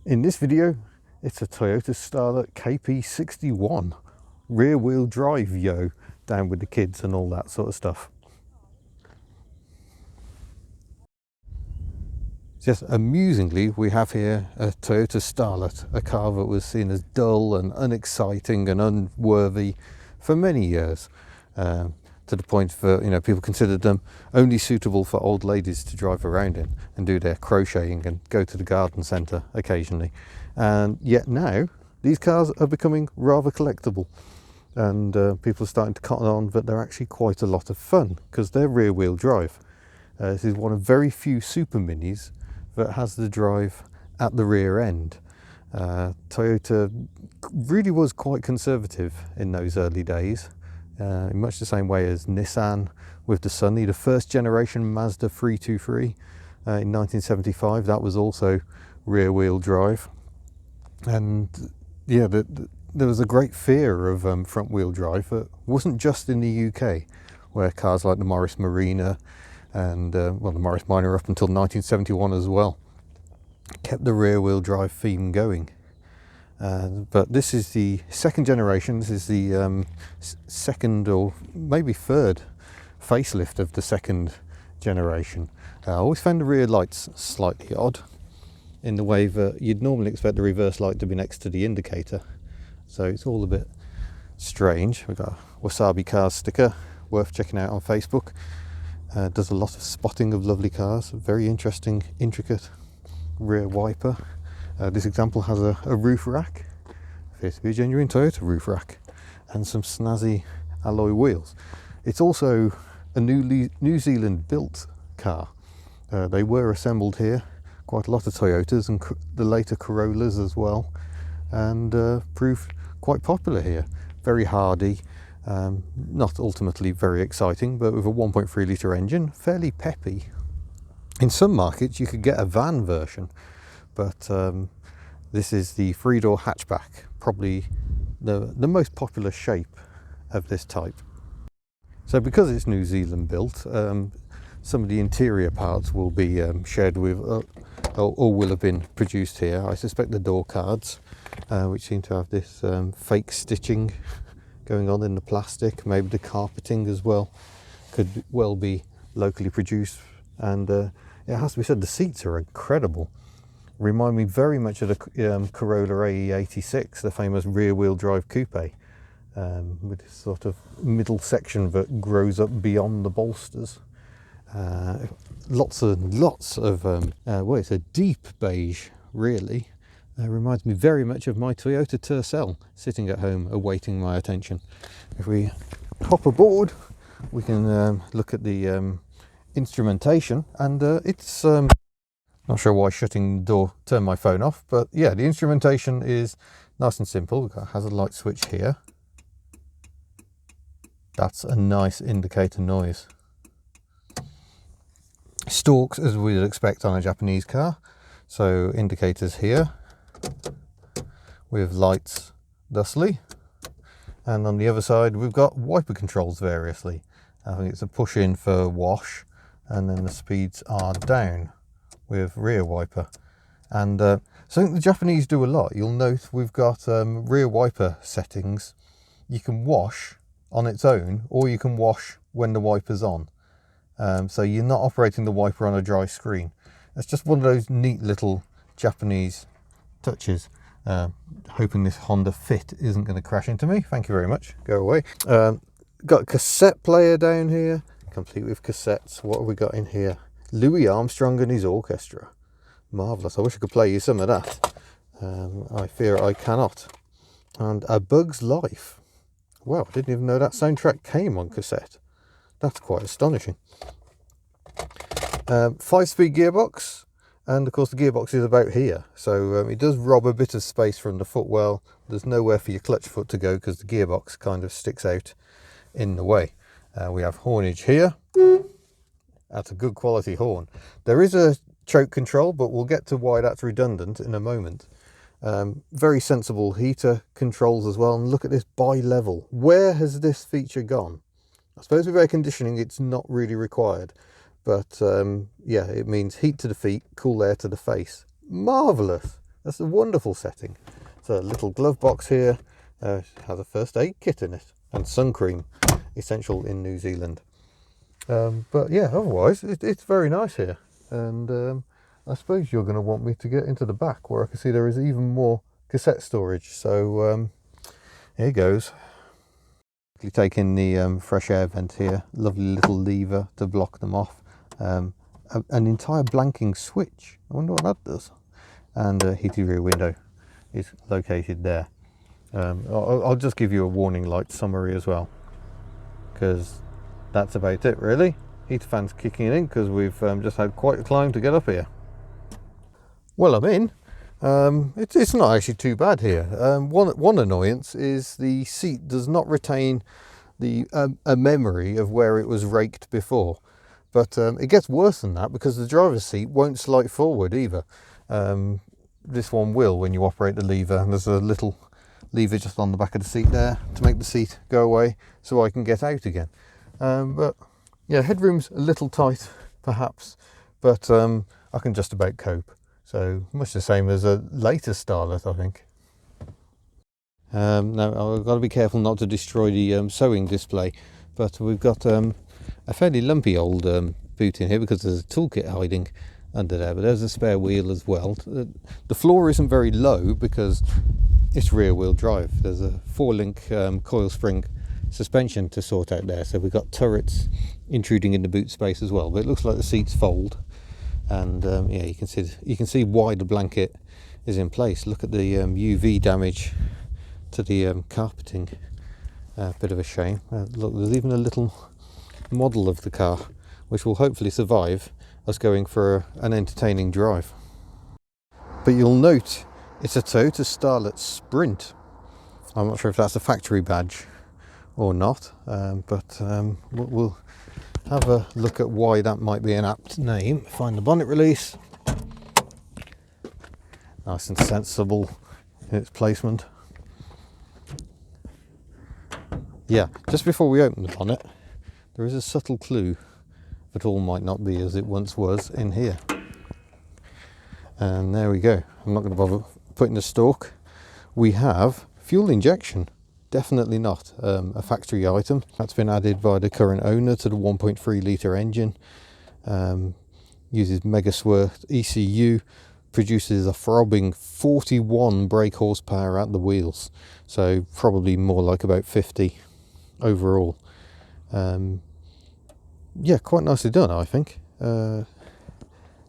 In this video, it's a Toyota Starlet KP61 rear wheel drive down with the kids and all that sort of stuff. Just amusingly, we have here a Toyota Starlet, a car that was seen as dull and unexciting and unworthy for many years, to the point that people considered them only suitable for old ladies to drive around in and do their crocheting and go to the garden centre occasionally. And yet now these cars are becoming rather collectible, and people are starting to cotton on that they're actually quite a lot of fun because they're rear wheel drive. This is one of very few super minis that has the drive at the rear end. Toyota really was quite conservative in those early days, in much the same way as Nissan with the Sunny. The first generation Mazda 323 in 1975, that was also rear wheel drive. And yeah, there was a great fear of front wheel drive that wasn't just in the UK, where cars like the Morris Marina and the Morris Minor up until 1971 as well kept the rear wheel drive theme going. But this is the second generation. This is the second or maybe third facelift of the second generation. I always found the rear lights slightly odd, in the way that you'd normally expect the reverse light to be next to the indicator, so it's all a bit strange. We've got a Wasabi Cars sticker, worth checking out on Facebook. Does a lot of spotting of lovely cars. Very interesting, intricate rear wiper. This example has a roof rack, appears to be a genuine Toyota roof rack, and some snazzy alloy wheels. It's also a New Zealand built car. They were assembled here, quite a lot of Toyotas and the later Corollas as well, and proved quite popular here. Very hardy, not ultimately very exciting, but with a 1.3 litre engine, fairly peppy. In some markets you could get a van version, but this is the 3-door hatchback, probably the most popular shape of this type. So because it's New Zealand built, some of the interior parts will be shared with or will have been produced here. I suspect the door cards, which seem to have this fake stitching going on in the plastic, maybe the carpeting as well, could well be locally produced. And it has to be said, the seats are incredible. Remind me very much of the Corolla AE86, the famous rear-wheel drive coupe, with this sort of middle section that grows up beyond the bolsters. Lots of well, it's a deep beige, really. Reminds me very much of my Toyota Tercel sitting at home awaiting my attention. If we hop aboard, we can look at the instrumentation, and it's not sure why shutting the door turned my phone off, but yeah, the instrumentation is nice and simple. We've got a hazard light switch here. That's a nice indicator noise. Stalks as we'd expect on a Japanese car, so indicators here with lights thusly, and on the other side we've got wiper controls variously. I think it's a push in for wash, and then the speeds are down with rear wiper. And something the Japanese do a lot, you'll note we've got rear wiper settings. You can wash on its own, or you can wash when the wiper's on. So you're not operating the wiper on a dry screen. It's just one of those neat little Japanese touches. Hoping this Honda Fit isn't going to crash into me. Thank you very much. Go away. Got a cassette player down here, complete with cassettes. What have we got in here? Louis Armstrong and his orchestra. Marvellous. I wish I could play you some of that. I fear I cannot. And A Bug's Life. Wow, I didn't even know that soundtrack came on cassette. That's quite astonishing. 5-speed gearbox, and of course the gearbox is about here, so it does rob a bit of space from the footwell. There's nowhere for your clutch foot to go because the gearbox kind of sticks out in the way. We have haulage here. That's a good quality horn. There is a choke control, but we'll get to why that's redundant in a moment. Very sensible heater controls as well, and look at this bi-level. Where has this feature gone? I suppose with air conditioning it's not really required, but yeah, it means heat to the feet, cool air to the face. Marvellous. That's a wonderful setting. So a little glove box here, has a first aid kit in it, and sun cream, essential in New Zealand. But yeah, otherwise it's very nice here. And I suppose you're going to want me to get into the back, where I can see there is even more cassette storage. So here goes. Taking the fresh air vent here, lovely little lever to block them off, an entire blanking switch, I wonder what that does, and a heated rear window is located there. I'll just give you a warning light summary as well, because that's about it really. Heater fans kicking in because we've just had quite a climb to get up here. Well, I'm in. It's not actually too bad here. One annoyance is the seat does not retain a memory of where it was raked before, but it gets worse than that because the driver's seat won't slide forward either. This one will when you operate the lever, and there's a little lever just on the back of the seat there to make the seat go away so I can get out again. But yeah, headroom's a little tight perhaps, but I can just about cope. So much the same as a later Starlet, I think. Now I've got to be careful not to destroy the sewing display, but we've got a fairly lumpy old boot in here because there's a toolkit hiding under there, but there's a spare wheel as well. The floor isn't very low because it's rear wheel drive. There's a 4-link coil spring suspension to sort out there, so we've got turrets intruding in the boot space as well, but it looks like the seats fold. And yeah, you can see why the blanket is in place. Look at the UV damage to the carpeting. Bit of a shame. Look, there's even a little model of the car which will hopefully survive us going for an entertaining drive. But you'll note it's a Toyota Starlet Sprint. I'm not sure if that's a factory badge or not, but we'll have a look at why that might be an apt name. Find the bonnet release. Nice and sensible in its placement. Yeah, just before we open the bonnet, there is a subtle clue that all might not be as it once was in here. And there we go. I'm not going to bother putting the stalk. We have fuel injection. Definitely not a factory item. That's been added by the current owner to the 1.3 litre engine. Uses Megaswerth ECU, produces a throbbing 41 brake horsepower at the wheels, so probably more like about 50 overall. Yeah, quite nicely done, I think.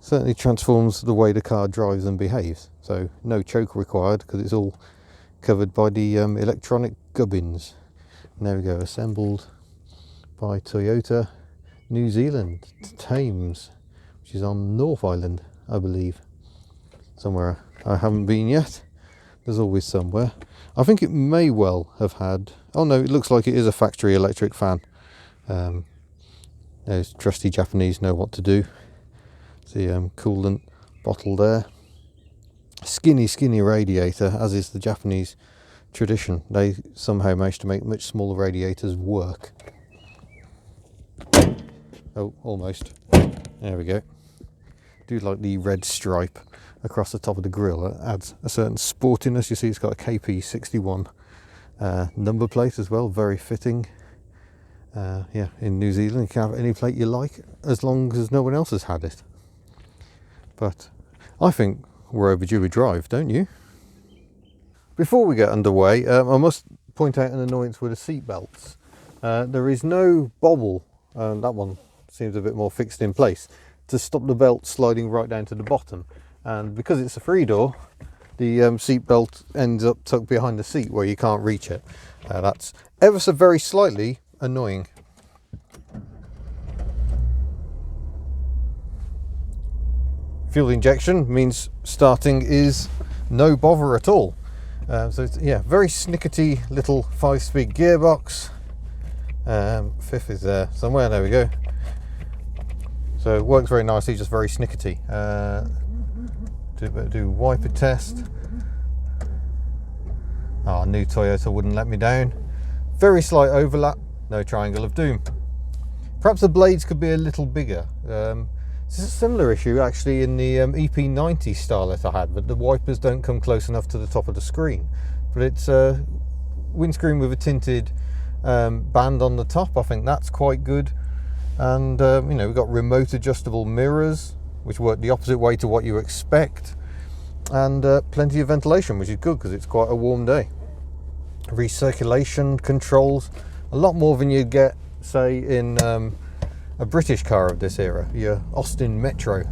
Certainly transforms the way the car drives and behaves. So no choke required because it's all covered by the electronic gubbins. And there we go, assembled by Toyota New Zealand, Thames, which is on North Island, I believe. Somewhere I haven't been yet. There's always somewhere. I think it may well have had, oh no, it looks like it is a factory electric fan. Those trusty Japanese know what to do. The coolant bottle there. Skinny radiator, as is the Japanese tradition. They somehow managed to make much smaller radiators work. Oh, almost. There we go. Do like the red stripe across the top of the grille. It adds a certain sportiness. You see it's got a KP61 number plate as well, very fitting. Yeah, in New Zealand you can have any plate you like as long as no one else has had it. But I think we're overdue a drive, don't you? Before we get underway, I must point out an annoyance with the seat belts. There is no bobble, that one seems a bit more fixed in place, to stop the belt sliding right down to the bottom. And because it's a free door, the seat belt ends up tucked behind the seat where you can't reach it. That's ever so very slightly annoying. Fuel injection means starting is no bother at all. So it's, yeah, very snickety little 5-speed gearbox. Fifth is there somewhere, there we go. So it works very nicely, just very snickety. Do wiper test. Oh, new Toyota wouldn't let me down. Very slight overlap, no triangle of doom. Perhaps the blades could be a little bigger. This is a similar issue actually in the EP90 Starlet I had, but the wipers don't come close enough to the top of the screen. But it's a windscreen with a tinted band on the top. I think that's quite good. And you know, we've got remote adjustable mirrors, which work the opposite way to what you expect, and plenty of ventilation, which is good because it's quite a warm day. Recirculation controls, a lot more than you'd get, say, in a British car of this era, your Austin Metro.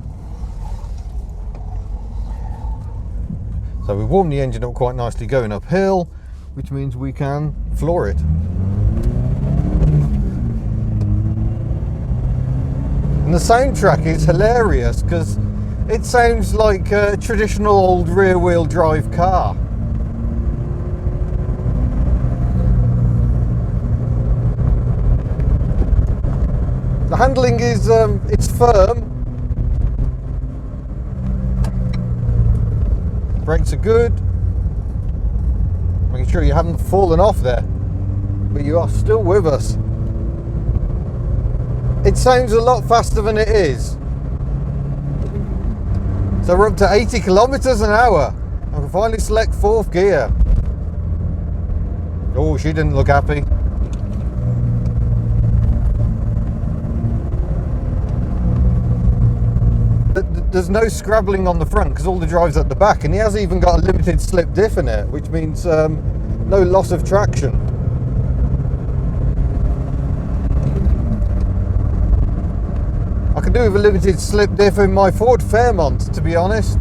So we've warmed the engine up quite nicely going uphill, which means we can floor it. And the soundtrack is hilarious because it sounds like a traditional old rear-wheel drive car. The handling is it's firm. Brakes are good. Making sure you haven't fallen off there, but you are still with us. It sounds a lot faster than it is. So we're up to 80 kilometers an hour. I can finally select fourth gear. Oh, she didn't look happy. There's no scrabbling on the front because all the drive's at the back, and he has even got a limited slip diff in it, which means no loss of traction. I could do with a limited slip diff in my Ford Fairmont, to be honest.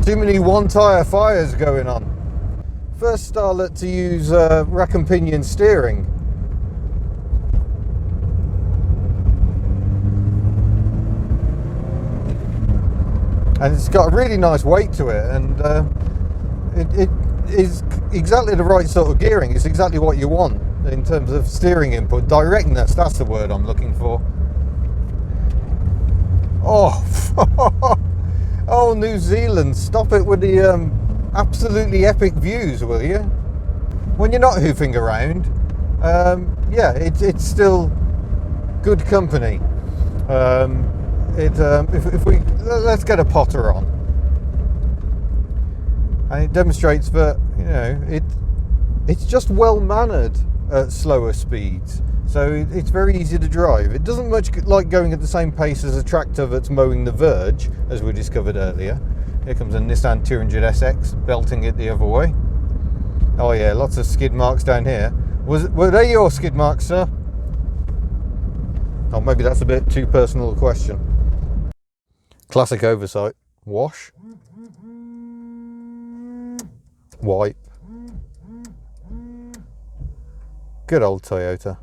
Too many one tyre fires going on. First Starlet to use rack and pinion steering. And it's got a really nice weight to it, and it is exactly the right sort of gearing. It's exactly what you want in terms of steering input. Directness, that's the word I'm looking for. Oh, oh, New Zealand, stop it with the absolutely epic views, will you? When you're not hoofing around, yeah, it's still good company. If we let's get a Potter on, and it demonstrates that, you know, it's just well mannered at slower speeds, so it's very easy to drive. It doesn't much like going at the same pace as a tractor that's mowing the verge, as we discovered earlier. Here comes a Nissan 200SX belting it the other way. Oh yeah, lots of skid marks down here. Were they your skid marks, sir? Oh, maybe that's a bit too personal a question. Classic oversight. Wash. Wipe. Good old Toyota.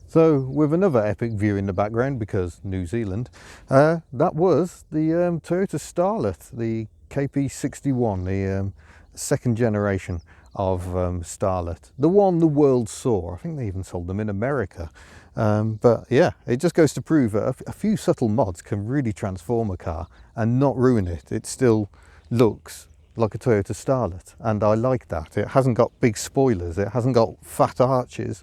So, with another epic view in the background, because New Zealand, that was the Toyota Starlet, the KP61, the second generation of Starlet. The one the world saw. I think they even sold them in America. But yeah, it just goes to prove that a few subtle mods can really transform a car and not ruin it. It still looks like a Toyota Starlet, and I like that. It hasn't got big spoilers, it hasn't got fat arches,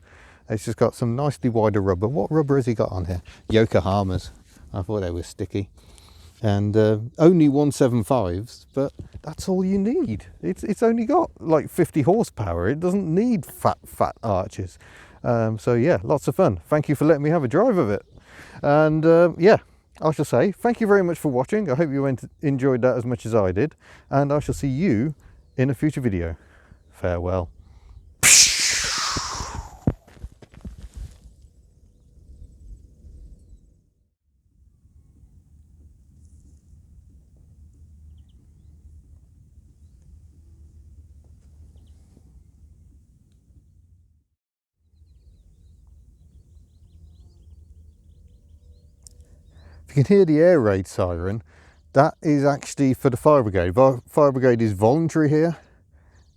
it's just got some nicely wider rubber. What rubber has he got on here? Yokohama's. I thought they were sticky. And only 175s, but that's all you need. It's only got like 50 horsepower. It doesn't need fat arches. So yeah, lots of fun. Thank you for letting me have a drive of it. And yeah, I shall say thank you very much for watching. I hope you enjoyed that as much as I did, and I shall see you in a future video. Farewell. If you can hear the air raid siren, that is actually for the fire brigade. Fire brigade is voluntary here,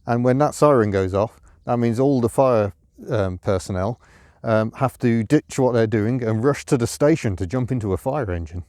and when that siren goes off, that means all the fire personnel have to ditch what they're doing and rush to the station to jump into a fire engine.